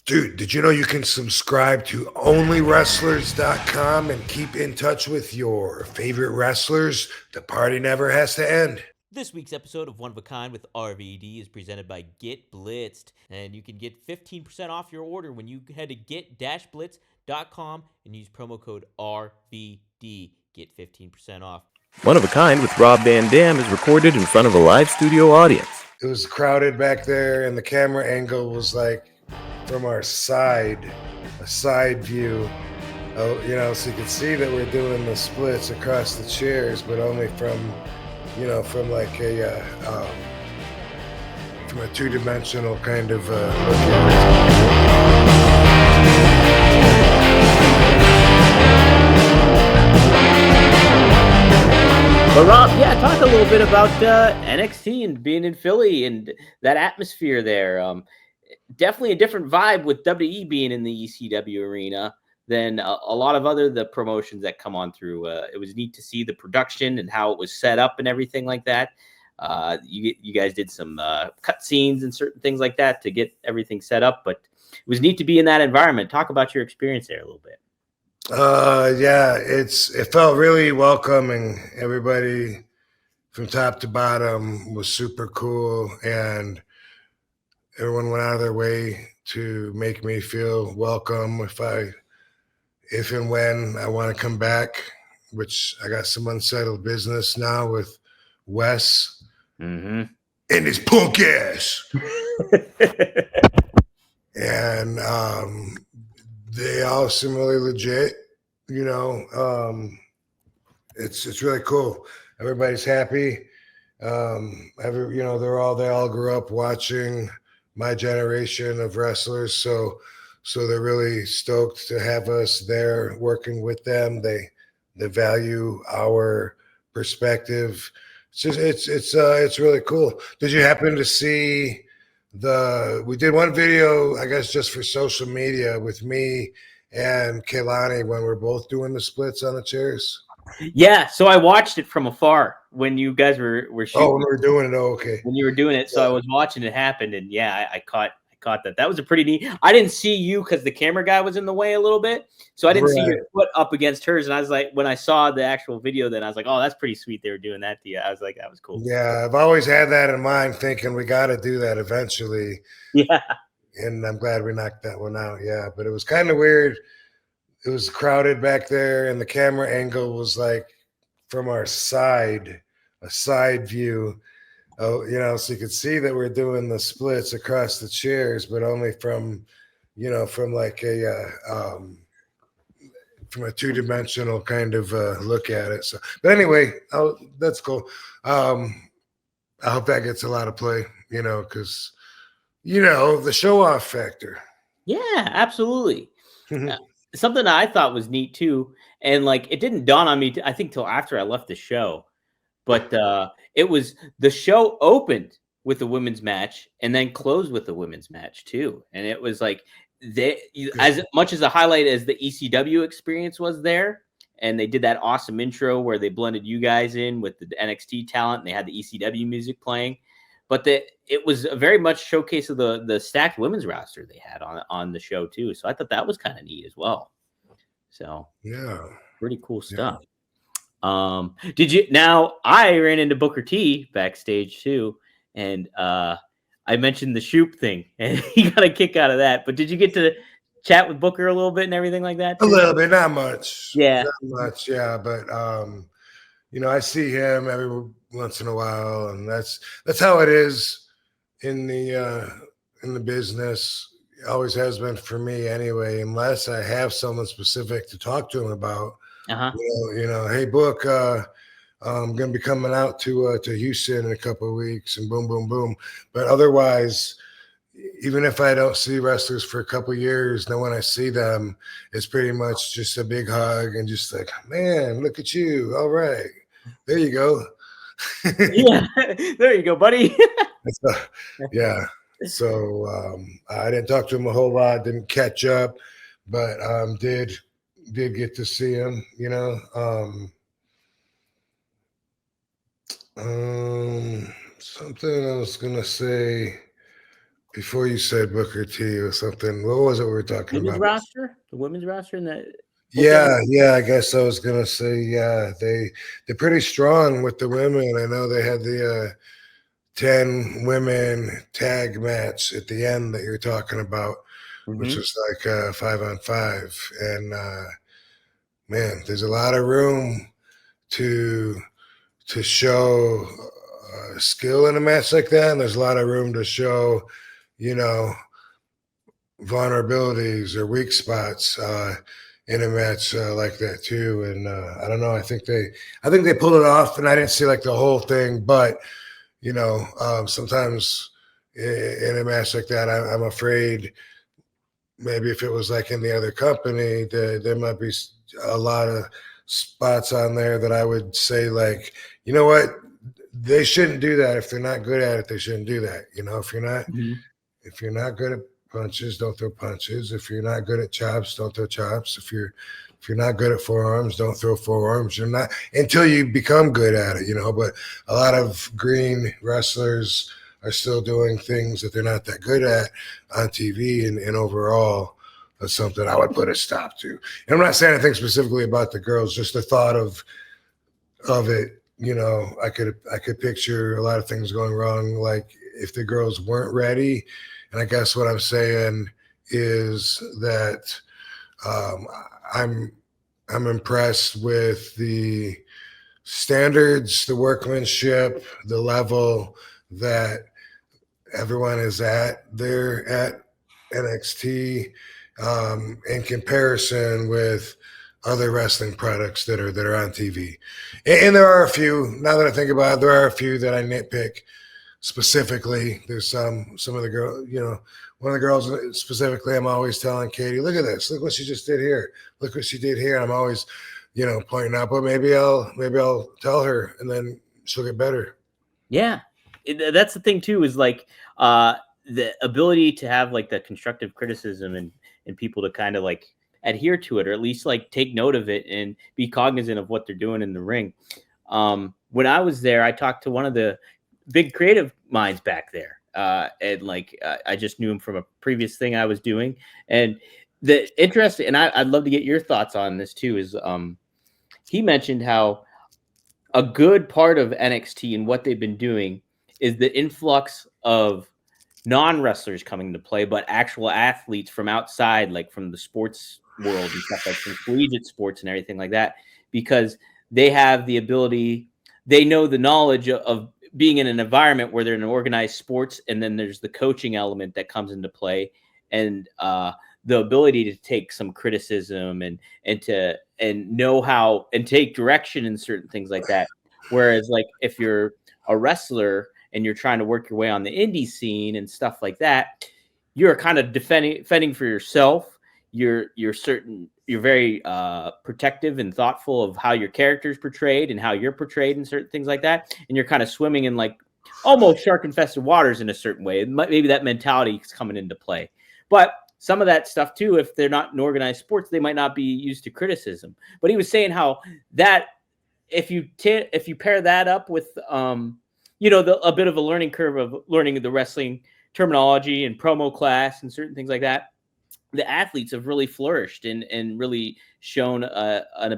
Dude, did you know you can subscribe to onlywrestlers.com and keep in touch with your favorite wrestlers? The party never has to end. This week's episode of One of a Kind with RVD is presented by Get Blitzed, and you can get 15% off your order when you head to get-blitz.com and use promo code RVD. Get 15% off. One of a Kind with Rob Van Dam is recorded in front of a live studio audience. It was crowded back there, and the camera angle was like from our side, a side view. Oh, so you could see that we're doing the splits across the chairs, but only from like from a two-dimensional kind of look at it. But Rob, talk a little bit about NXT and being in Philly and that atmosphere there. Definitely a different vibe with WWE being in the ECW arena than a lot of the promotions that come on through. It was neat to see the production and how it was set up and everything like that. You guys did some cut scenes and certain things like that to get everything set up, but it was neat to be in that environment. Talk about your experience there a little bit. It felt really welcoming. Everybody from top to bottom was super cool, and everyone went out of their way to make me feel welcome if and when I want to come back, which I got some unsettled business now with Wes and his punk ass. And they all seem really legit, it's really cool. Everybody's happy. They all grew up watching my generation of wrestlers, so they're really stoked to have us there working with them. They value our perspective. It's really cool. Did you happen to see we did one video, I guess, just for social media with me and Kaylani when we're both doing the splits on the chairs? Yeah, so I watched it from afar when you guys were shooting. Oh, when we were doing it. Oh, okay. When you were doing it, so I was watching it happen, and I caught that. That was a pretty neat. I didn't see you because the camera guy was in the way a little bit, so I didn't see your foot up against hers. And I was like, when I saw the actual video, then I was like, oh, that's pretty sweet. They were doing that to you. I was like, that was cool. Yeah, I've always had that in mind, thinking we got to do that eventually. Yeah, and I'm glad we knocked that one out. Yeah, but it was kind of weird. It was crowded back there, and the camera angle was like from our side, a side view. Oh, so you could see that we're doing the splits across the chairs, but only from like from a two-dimensional kind of look at it. So, but anyway, that's cool. I hope that gets a lot of play, because the show-off factor. Yeah, absolutely. Something that I thought was neat too, and like it didn't dawn on me, I think, till after I left the show. But it was the show opened with the women's match and then closed with the women's match too. And it was like as much as a highlight as the ECW experience was there. And they did that awesome intro where they blended you guys in with the NXT talent and they had the ECW music playing. But it was a very much showcase of the stacked women's roster they had on the show too. So I thought that was kind of neat as well. So yeah, pretty cool stuff. I ran into Booker T backstage too, and I mentioned the Shoop thing, and he got a kick out of that. But did you get to chat with Booker a little bit and everything like that too? A little bit, not much. Yeah, not much. Yeah, but I see him every once in a while, and that's how it is in the business. It always has been for me anyway, unless I have someone specific to talk to him about. Hey, Book, I'm going to be coming out to Houston in a couple of weeks, and boom, boom, boom. But otherwise, even if I don't see wrestlers for a couple of years, then when I see them, it's pretty much just a big hug and just like, man, look at you. All right. There you go. Yeah, there you go, buddy. Yeah. So I didn't talk to him a whole lot, didn't catch up, but did get to see him, something I was gonna say. before you said Booker T or something. What was it we were talking Women's about? roster, the women's roster, and that. Yeah. I guess I was gonna say, yeah, they're pretty strong with the women. I know they had the 10 women tag match at the end that you're talking about, which was like 5-on-5. And man, there's a lot of room to show skill in a match like that, and there's a lot of room to show, you know, vulnerabilities or weak spots in a match like that too. And I don't know. I think they pulled it off, and I didn't see like the whole thing, but you know, sometimes in a match like that, I'm afraid maybe if it was like in the other company, there might be a lot of spots on there that I would say like, you know what, they shouldn't do that. If they're not good at it, they shouldn't do that. You know, if you're not good at punches, don't throw punches. If you're not good at chops, don't throw chops. If you're not good at forearms, don't throw forearms. You're not until you become good at it, you know. But a lot of green wrestlers are still doing things that they're not that good at on TV, and overall, that's something I would put a stop to. And I'm not saying anything specifically about the girls, just the thought of it. You know, I could picture a lot of things going wrong, like if the girls weren't ready. And I guess what I'm saying is that I'm impressed with the standards, the workmanship, the level that everyone is at there at NXT in comparison with other wrestling products that are on TV. And there are a few, now that I think about it, there are a few that I nitpick specifically. There's some of the girls, you know, one of the girls specifically, I'm always telling Katie, look at this, look what she just did here, look what she did here. And I'm always, you know, pointing out, but maybe I'll tell her and then she'll get better. Yeah, that's the thing too, is like the ability to have like the constructive criticism and people to kind of like adhere to it, or at least like take note of it and be cognizant of what they're doing in the ring. When I was there, I talked to one of the big creative minds back there, and like I just knew him from a previous thing I was doing. And the interesting, and I'd love to get your thoughts on this too, is he mentioned how a good part of NXT and what they've been doing is the influx of non-wrestlers coming to play, but actual athletes from outside, like from the sports world and stuff, like from collegiate sports and everything like that, because they have the ability, they know the knowledge of being in an environment where they're in organized sports, and then there's the coaching element that comes into play, and the ability to take some criticism and know how and take direction in certain things like that. Whereas like if you're a wrestler and you're trying to work your way on the indie scene and stuff like that, you're kind of defending for yourself. You're very protective and thoughtful of how your character's portrayed and how you're portrayed in certain things like that. And you're kind of swimming in like almost shark infested waters in a certain way. Maybe that mentality is coming into play, but some of that stuff too, if they're not in organized sports, they might not be used to criticism. But he was saying how that if you pair that up with you know, a bit of a learning curve of learning the wrestling terminology and promo class and certain things like that, the athletes have really flourished and really shown an